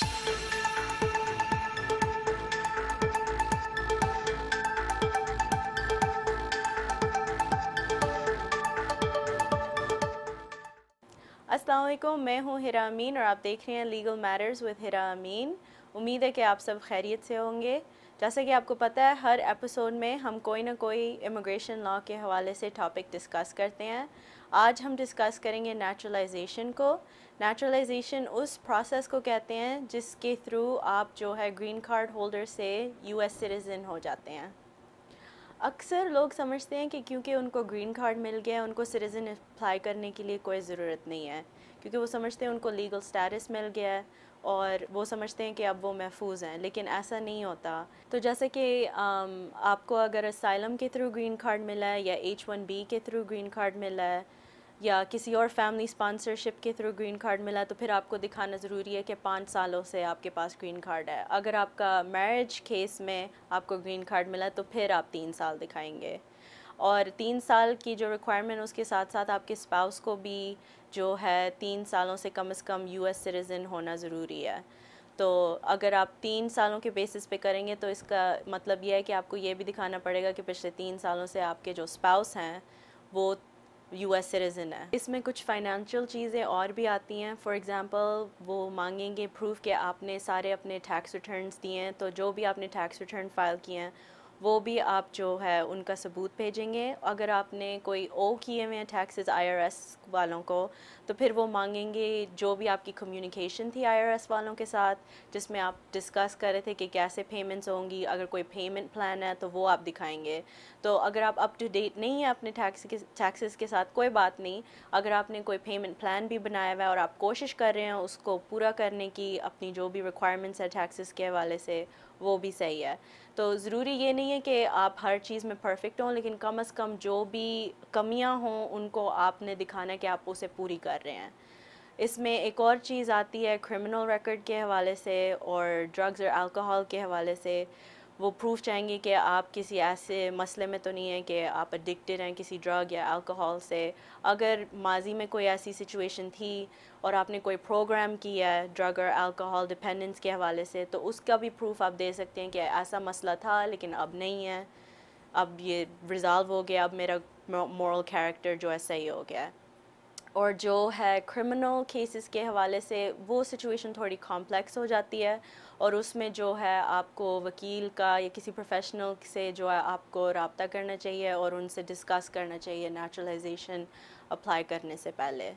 अस्सलाम वालेकुम, मैं हूँ हिरा अमीन और आप देख रहे हैं लीगल मैटर्स विद हिरा अमीन। उम्मीद है कि आप सब खैरियत से होंगे। जैसे कि आपको पता है, हर एपिसोड में हम कोई ना कोई इमिग्रेशन लॉ के हवाले से टॉपिक डिस्कस करते हैं। आज हम डिस्कस करेंगे नेचुरलाइजेशन को। नेचुरलाइजेशन उस प्रोसेस को कहते हैं जिसके थ्रू आप जो है ग्रीन कार्ड होल्डर से यूएस सिटीज़न हो जाते हैं। अक्सर लोग समझते हैं कि क्योंकि उनको ग्रीन कार्ड मिल गया, उनको सिटीज़न अप्लाई करने के लिए कोई ज़रूरत नहीं है, क्योंकि वो समझते हैं उनको लीगल स्टेटस मिल गया है और वो समझते हैं कि अब वो महफूज हैं। लेकिन ऐसा नहीं होता। तो जैसे कि आपको अगर असाइलम के थ्रू ग्रीन कार्ड मिला है या H1B के थ्रू ग्रीन कार्ड मिला है या किसी और फैमिली स्पॉन्सरशिप के थ्रू ग्रीन कार्ड मिला, तो फिर आपको दिखाना ज़रूरी है कि 5 सालों से आपके पास ग्रीन कार्ड है। अगर आपका मैरिज केस में आपको ग्रीन कार्ड मिला तो फिर आप 3 साल दिखाएंगे। और 3 साल की जो रिक्वायरमेंट, उसके साथ साथ आपके स्पाउस को भी जो है 3 सालों से कम यूएस सिटीज़न होना ज़रूरी है। तो अगर आप 3 सालों के बेसिस पे करेंगे तो इसका मतलब ये है कि आपको ये भी दिखाना पड़ेगा कि पिछले 3 सालों से आपके जो स्पाउस हैं वो यूएस सिटीज़न है। इसमें कुछ फ़ाइनेंशियल चीज़ें और भी आती हैं। फॉर एग्ज़ाम्पल वो मांगेंगे प्रूफ कि आपने सारे अपने टैक्स रिटर्न्स दिए हैं, तो जो भी आपने टैक्स रिटर्न फ़ाइल किए हैं वो भी आप जो है उनका सबूत भेजेंगे। अगर आपने कोई ओ किए हुए हैं टैक्सेस IRS वालों को, तो फिर वो मांगेंगे जो भी आपकी कम्युनिकेशन थी IRS वालों के साथ, जिसमें आप डिस्कस कर रहे थे कि कैसे पेमेंट्स होंगी। अगर कोई पेमेंट प्लान है तो वो आप दिखाएंगे। तो अगर आप अप टू डेट नहीं है अपने टैक्सेस के साथ, कोई बात नहीं। अगर आपने कोई पेमेंट प्लान भी बनाया हुआ है और आप कोशिश कर रहे हैं उसको पूरा करने की, अपनी जो भी रिक्वायरमेंट्स है टैक्सेस के हवाले से, वो भी सही है। तो ज़रूरी ये नहीं है कि आप हर चीज़ में परफेक्ट हों, लेकिन कम से कम जो भी कमियां हों उनको आपने दिखाना है कि आप उसे पूरी कर रहे हैं। इसमें एक और चीज़ आती है क्रिमिनल रिकॉर्ड के हवाले से और ड्रग्स और अल्कोहल के हवाले से। वो प्रूफ चाहेंगे कि आप किसी ऐसे मसले में तो नहीं है कि आप एडिक्टेड हैं किसी ड्रग या अल्कोहल से। अगर माजी में कोई ऐसी सिचुएशन थी और आपने कोई प्रोग्राम किया है ड्रग और अल्कोहल डिपेंडेंस के हवाले से, तो उसका भी प्रूफ आप दे सकते हैं कि ऐसा मसला था लेकिन अब नहीं है, अब ये रिज़ॉल्व हो गया, अब मेरा मॉरल कैरेक्टर जो है सही हो गया है। और जो है क्रिमिनल केसेस के हवाले से, वो सिचुएशन थोड़ी कॉम्प्लेक्स हो जाती है और उसमें जो है आपको वकील का या किसी प्रोफेशनल से जो है आपको रब्ता करना चाहिए और उनसे डिस्कस करना चाहिए नेचुरलाइजेशन अप्लाई करने से पहले।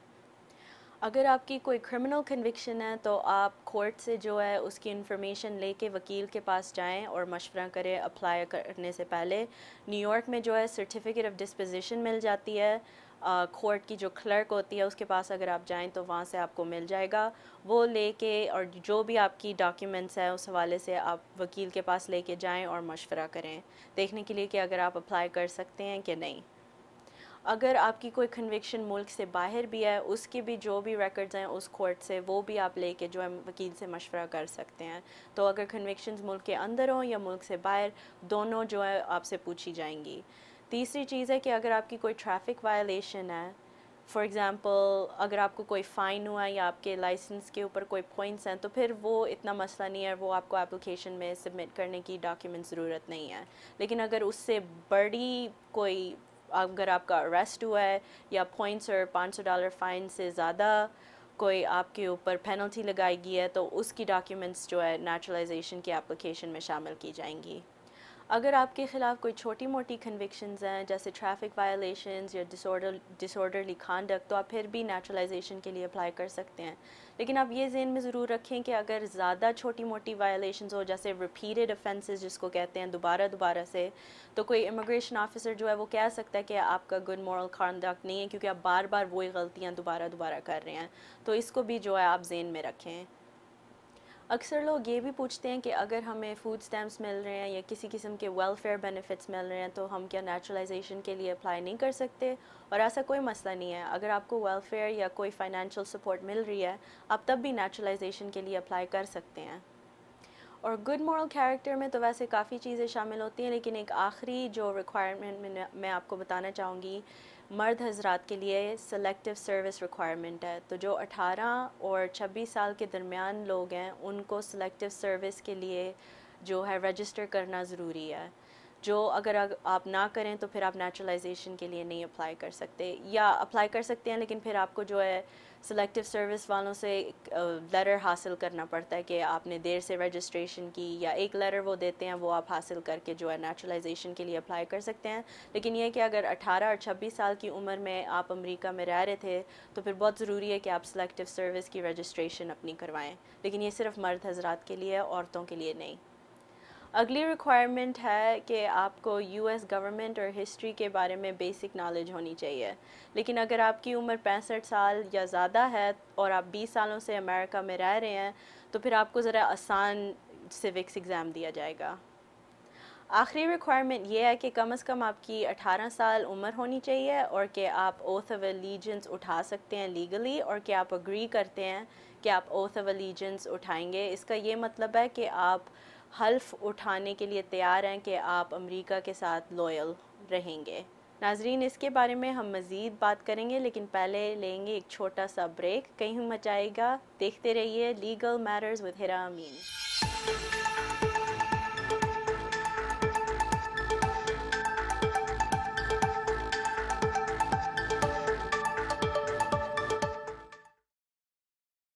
अगर आपकी कोई क्रिमिनल कन्विक्शन है तो आप कोर्ट से जो है उसकी इन्फॉर्मेशन लेके वकील के पास जाएं और मशवरा करें अप्लाई करने से पहले। न्यूयॉर्क में जो है सर्टिफिकेट ऑफ डिस्पोजिशन मिल जाती है। कोर्ट की जो क्लर्क होती है उसके पास अगर आप जाएं तो वहाँ से आपको मिल जाएगा। वो लेके और जो भी आपकी डॉक्यूमेंट्स है उस हवाले से आप वकील के पास लेके जाएं और मशवरा करें, देखने के लिए कि अगर आप अप्लाई कर सकते हैं कि नहीं। अगर आपकी कोई कन्विक्शन मुल्क से बाहर भी है, उसके भी जो भी रिकॉर्ड्स हैं उस कोर्ट से, वो भी आप लेके जो है वकील से मशवरा कर सकते हैं। तो अगर कन्विक्शंस मुल्क के अंदर हों या मुल्क से बाहर, दोनों जो है आपसे पूछी जाएंगी। तीसरी चीज़ है कि अगर आपकी कोई ट्रैफिक वायलेशन है, फॉर एग्ज़ाम्पल अगर आपको कोई फ़ाइन हुआ है या आपके लाइसेंस के ऊपर कोई पॉइंट्स हैं, तो फिर वो इतना मसला नहीं है, वो आपको एप्लीकेशन में सबमिट करने की डॉक्यूमेंट ज़रूरत नहीं है। लेकिन अगर उससे बड़ी कोई, अगर आपका अरेस्ट हुआ है या पॉइंट्स और $500 फ़ाइन से ज़्यादा कोई आपके ऊपर पेनल्टी लगाई गई है, तो उसकी डॉक्यूमेंट्स जो है नेचुरलाइजेशन की एप्लीकेशन में शामिल की जाएंगी। अगर आपके ख़िलाफ़ कोई छोटी मोटी कन्विक्शंस हैं जैसे ट्रैफिक वायलेशंस या डिसऑर्डरली कांडक्ट, तो आप फिर भी नेचुरलाइजेशन के लिए अप्लाई कर सकते हैं। लेकिन आप ये ज़हन में ज़रूर रखें कि अगर ज़्यादा छोटी मोटी वायलेशंस हो, जैसे रिपीटेड ऑफेंसेस जिसको कहते हैं, दोबारा से, तो कोई इमिग्रेशन ऑफिसर जो है वो कह सकता है कि आपका गुड मॉरल कांडक्ट नहीं है क्योंकि आप बार बार वही गलतियाँ दोबारा कर रहे हैं। तो इसको भी जो है आप ज़हन में रखें। अक्सर लोग ये भी पूछते हैं कि अगर हमें फूड स्टैम्प्स मिल रहे हैं या किसी किस्म के वेलफेयर बेनिफिट्स मिल रहे हैं तो हम क्या नेचुरलाइजेशन के लिए अप्लाई नहीं कर सकते। और ऐसा कोई मसला नहीं है। अगर आपको वेलफेयर या कोई फाइनेंशियल सपोर्ट मिल रही है, आप तब भी नेचुरलाइजेशन के लिए अप्लाई कर सकते हैं। और गुड मॉरल कैरेक्टर में तो वैसे काफ़ी चीज़ें शामिल होती हैं, लेकिन एक आखिरी जो रिक्वायरमेंट मैं आपको बताना चाहूँगी, مرد حضرات کے لیے سلیکٹیو سروس ریکوائرمنٹ ہے، تو جو 18 اور 26 سال کے درمیان لوگ ہیں ان کو سلیکٹیو سروس کے لیے جو ہے رجسٹر کرنا ضروری ہے، جو اگر آپ نہ کریں تو پھر آپ نیچرلائزیشن کے لیے نہیں اپلائی کر سکتے، یا اپلائی کر سکتے ہیں لیکن پھر آپ کو جو ہے سلیکٹیو سروس والوں سے لیٹر حاصل کرنا پڑتا ہے کہ آپ نے دیر سے رجسٹریشن کی، یا ایک لیٹر وہ دیتے ہیں وہ آپ حاصل کر کے جو ہے نیچرلائزیشن کے لیے اپلائی کر سکتے ہیں۔ لیکن یہ کہ اگر 18 اور 26 سال کی عمر میں آپ امریکہ میں رہ رہے تھے تو پھر بہت ضروری ہے کہ آپ سلیکٹیو سروس کی رجسٹریشن اپنی کروائیں، لیکن یہ صرف مرد حضرات کے لیے، عورتوں کے لیے نہیں۔ اگلی ریکوائرمنٹ ہے کہ آپ کو یو ایس گورنمنٹ اور ہسٹری کے بارے میں بیسک نالج ہونی چاہیے، لیکن اگر آپ کی عمر 65 سال یا زیادہ ہے اور آپ 20 سالوں سے امریکہ میں رہ رہے ہیں تو پھر آپ کو ذرا آسان سیوکس ایگزام دیا جائے گا۔ آخری ریکوائرمنٹ یہ ہے کہ کم از کم آپ کی 18 سال عمر ہونی چاہیے، اور کہ آپ اوتھ آف الیجنس اٹھا سکتے ہیں لیگلی، اور کہ آپ اگری کرتے ہیں کہ آپ اوتھ آف الیجنس اٹھائیں گے۔ اس کا یہ مطلب ہے کہ آپ حلف اٹھانے کے لیے تیار ہیں کہ آپ امریکہ کے ساتھ لوئل رہیں گے۔ ناظرین، اس کے بارے میں ہم مزید بات کریں گے، لیکن پہلے لیں گے ایک چھوٹا سا بریک۔ کہیں مچ آئے گا، دیکھتے رہیے لیگل میٹرز ود ہرا امین۔